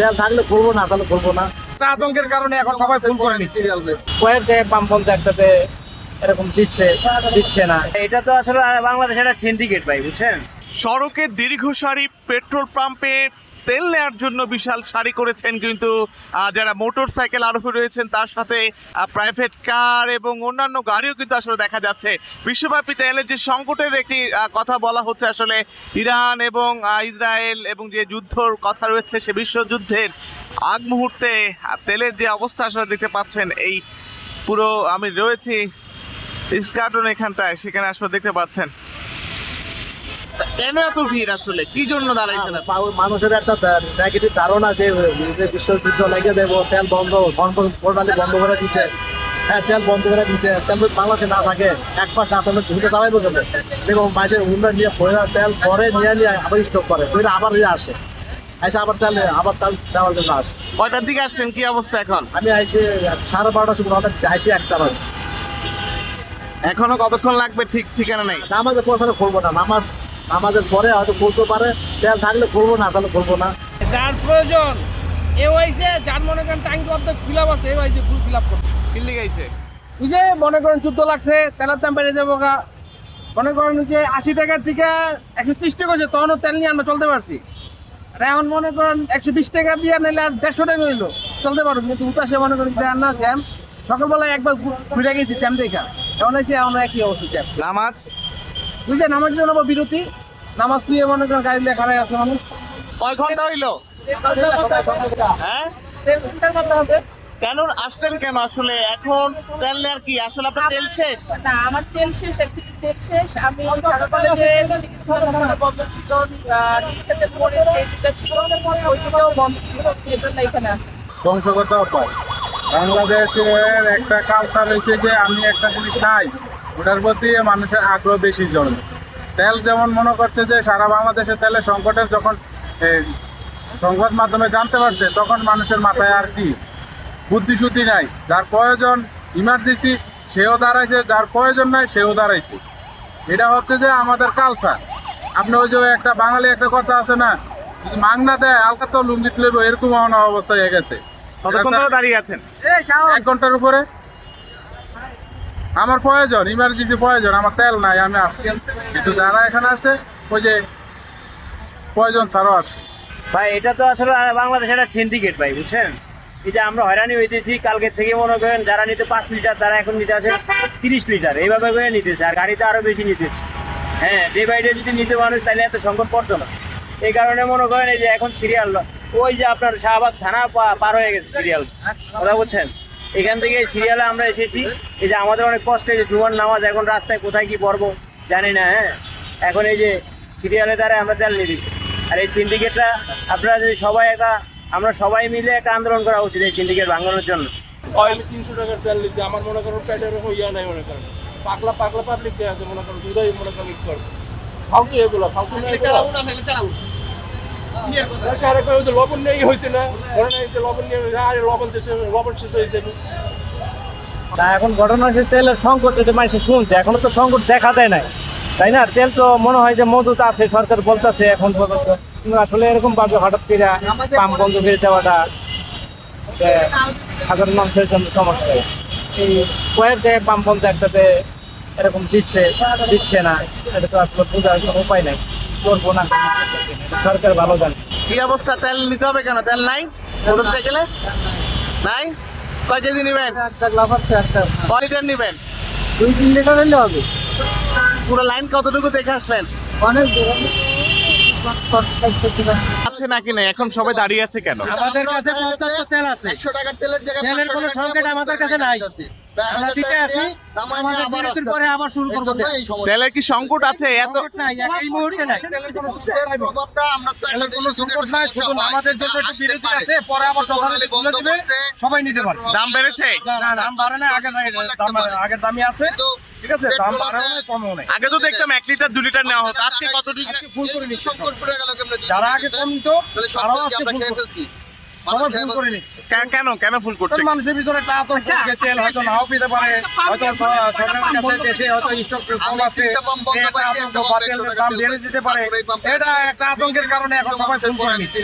তেল থাকলে করবো না, তাহলে করবো না। আতঙ্কের কারণে এখন সবাই ফুল করে নিচ্ছে। কয়েক জায়গায় পাম্প বলতে একটাতে এরকম দিচ্ছে না। এটা তো আসলে বাংলাদেশ একটা সিন্ডিকেট ভাই, বুঝছেন। সড়কের দীর্ঘ সারি পেট্রোল পাম্পে তেল নেওয়ার জন্য বিশাল সারি করেছেন কিন্তু যারা মোটর সাইকেল আরোহী রয়েছেন, তার সাথে প্রাইভেট কার এবং অন্যান্য গাড়িও কিন্তু আসলে দেখা যাচ্ছে। বিশ্বব্যাপী তেলের যে সংকটের একটি কথা বলা হচ্ছে, আসলে ইরান এবং ইসরায়েল এবং যে যুদ্ধর কথা রয়েছে, সে বিশ্বযুদ্ধের আগ মুহূর্তে তেলের যে অবস্থা আসলে দেখতে পাচ্ছেন। এই পুরো আমি রয়েছি ইস্কার্টন এখানটায়, সেখানে আসলে দেখতে পাচ্ছেন কেন এত ভিড়, আসলে কি জন্য দাঁড়াইছে না। মানুষের একটা নেগেটিভ ধারণা যে বিশ্বযুদ্ধ লেগে দেবো, তেল বন্ধ প্রণালী বন্ধ করে দিছে। হ্যাঁ, তেল বন্ধ করে দিছে। তেল বাংলাদেশে না থাকে, এক মাস না থাকলে ভূমিকা চালাইবো কেন? এবং মাঝে উন্নয়ন নিয়ে তেল পরে নিয়ে আবার স্টক করে, আবার আসে এসে আবার তেল দেওয়ার জন্য আসে। কয়টার দিকে আসছেন, কি অবস্থা এখন? আমি আইছি 12:30 সময়, অনেক আইছি 1টা বাজে। এখনো কতক্ষণ লাগবে ঠিক ঠিকানা নেই। নামাজে পৌঁছালে করবো না, নামাজের পরে হয়তো করতে পারে। তেল থাকলে করবো না, তাহলে করবো না। যার প্রয়োজন এ হয়েছে, যার মনে করেন ট্যাঙ্কি অর্ধেক ফিল আপ আছে, এ হয়েছে ফুল ফিল আপ করছে। কিল্লি গাইছে এই যে মনে করেন যুদ্ধ লাগছে, তেলের দাম বেড়ে যাবো গা। মনে করেন যে 80 টাকার থেকে 130 টাকা হয়েছে, তখনও তেল নিয়ে আমরা চলতে পারছি। আর এখন মনে করেন 120 টাকা দিয়ে নিলে আর 150 টাকা হইলো, চলতে পারবো। কিন্তু উতাসে মনে করেন দেন না জ্যাম। সকালবেলায় একবার ঘুরে গেছি জ্যাম দেখা, এখন এসে এখন একই অবস্থা জ্যাম। নামাজ বুঝছে, নামাজ জন্য বিরতি, নামাজ তুই মনে করেন গাড়ি দিয়ে খারাই আছে মানুষ। কয় ঘন্টা হইলো? হ্যাঁ, কেন আসছেন কেন আসলে এখন? তেল নেওয়ার কি আসলে আপনার তেল শেষ? না, আমার তেল শেষ, অ্যাকচুয়ালি তেল শেষ। আমি ঢাকা কলেজে বন্ধ ছিল, নীলক্ষেতের মোড়ে যে দিকটা ছিল ওই দিকটাও বন্ধ ছিল, এই জন্য এখানে আসি। বংশগত অভ্যাস। বাংলাদেশের একটা কালচার হয়েছে যে আমি একটা জিনিস খাই, ওটার প্রতি মানুষের আগ্রহ বেশি জন্মে। তেল যেমন মনে করছে যে সারা বাংলাদেশে তেলের সংকটের যখন সংবাদ মাধ্যমে জানতে পারছে, তখন মানুষের মাথায় আর কি বুদ্ধিশুদ্ধি নাই। যার প্রয়োজন ইমার্জেন্সি সেও দাঁড়াইছে, যার প্রয়োজন নাই সেও দাঁড়াইছে। এটা হচ্ছে যে আমাদের কালচার। আপনি ওই যে একটা বাঙালি একটা কথা আছে না, যদি মাংনা দেয় আলকা তো লুঙ্গিত লেবো, এরকম অবস্থা হয়ে গেছে। কতক্ষণ ধরে দাঁড়িয়ে আছেন? 1 ঘন্টার উপরে। আমার প্রয়োজন, ইমার্জেন্সি প্রয়োজন, আমার তেল নাই, আমি আসছি। কিন্তু যারা এখানে আসছে ওই যে প্রয়োজন ছাড়াও আসছে। ভাই এটা তো আসলে বাংলাদেশ একটা সিন্ডিকেট ভাই, বুঝছেন। এই যে আমরা হয়রানি হইতেছি, কালকে থেকে মনে করেন যারা নিতে 5 লিটার, তারা এখন নিতে আছে 30 লিটার, এইভাবে করে নিতেছে। আর গাড়িতে আরো বেশি নিতেছে। হ্যাঁ, ডে বাই ডে যদি নিতে মানুষ, তাহলে এত সংকট পড়তো না। এই কারণে মনে করেন এই যে এখন সিরিয়াল, ওই যে আপনার শাহবাগ থানা পার হয়ে গেছে সিরিয়াল, কথা বলছেন। এখান থেকে সিরিয়ালে আমরা এসেছি। এই যে আমাদের অনেক কষ্ট, এই যে জুমার নামাজ, এখন রাস্তায় কোথায় কি পড়বো জানি না। হ্যাঁ, এখন এই যে সিরিয়ালে দ্বারা আমরা তেল নিয়ে দিচ্ছি। আর এই সিন্ডিকেটটা আপনারা যদি আমরা সবাই মিলে একটা আন্দোলন করা উচিত এই সিন্ডিকেট ভাঙানোর জন্য। অয়েল 300 টাকার তেল নিচ্ছে, আমার মনে করেন পেটের ইয়া নাই, মনে করেন পাগলা পাবলিক দিয়ে আছে, মনে করেন দুধাই মনে করেন ফালতু এগুলো, ফালতু লবণ নেই হয়েছে না, ধরে নাই যে লবণ নিয়ে লবণ শেষ হয়ে যাবে। না, এখন ঘটনা হচ্ছে তেলের সংকট, এটা মানুষের শুনছে, এখনো তো সংকট দেখা দেয় নাই, তাই না? তেল তো মনে হয় যে মজুত আছে, সরকার বলতেছে এখন পর্যন্ত। কিন্তু আসলে এরকম ভাবে হঠাৎ করে পাম্প বন্ধ করে দেওয়াটা সাধারণ মানুষের জন্য সমস্যা। এই কয়েক জায়গায় পাম্প বন্ধ একটাতে এরকম দিচ্ছে না, এটা তো আসলে বোঝার কোনো উপায় নাই, করবো না, সরকার ভালো জানে। কি অবস্থা? তেল নিতে হবে কেন? তেল নাই মোটর সাইকেলে? নাই? কয় কেজি নেবেন? কয় লিটার নেবেন? 2-3 লিটার হলে হবে। পুরো লাইন কতটুকু দেখে আসলেন? অনেক আছে নাকি নাই? এখন সবাই দাঁড়িয়ে আছে কেন? আমাদের কাছে পর্যাপ্ত তেল আছে, 100 টাকার তেলের জায়গায় তেলের কোনো সংকট আমাদের কাছে নাই। আমরা দিতে আছি, আমাদের বিরতির পরে আবার শুরু করবো। তেলের কি সংকট আছে? এত সংকট নাই, এই মুহূর্তে নাই। তেলের কোনো সংকট নাই, শুধু আমাদের জন্য একটু বিরতি আছে, পরে আবার যথারীতি খুলে দিবে, সবাই নিতে পারে। দাম বেড়েছে? না, দাম বাড়ে না, আগের দামই আছে, ঠিক আছে, দাম বাড়েও নাই, কমেও নাই। আগে তো দেখতাম 1 লিটার 2 লিটার নেওয়া হতো, আজকে কতটুকু? ফুল করে নিচ্ছে যারা আগে কম নিত, তারাও আজকে ফুল করছে। সবাই ফুল করে নিচ্ছে। কেন ফুল করছে? মানুষের ভিতরে একটা আতঙ্ক যে তেল হয়তো নাও পেতে পারে, হয়তো সরকারের কাছে দেশে হয়তো স্টক কম আছে, তেলের দাম বেড়ে যেতে পারে। এটা একটা আতঙ্কের কারণে এখন সবাই ফুল করে নিচ্ছে।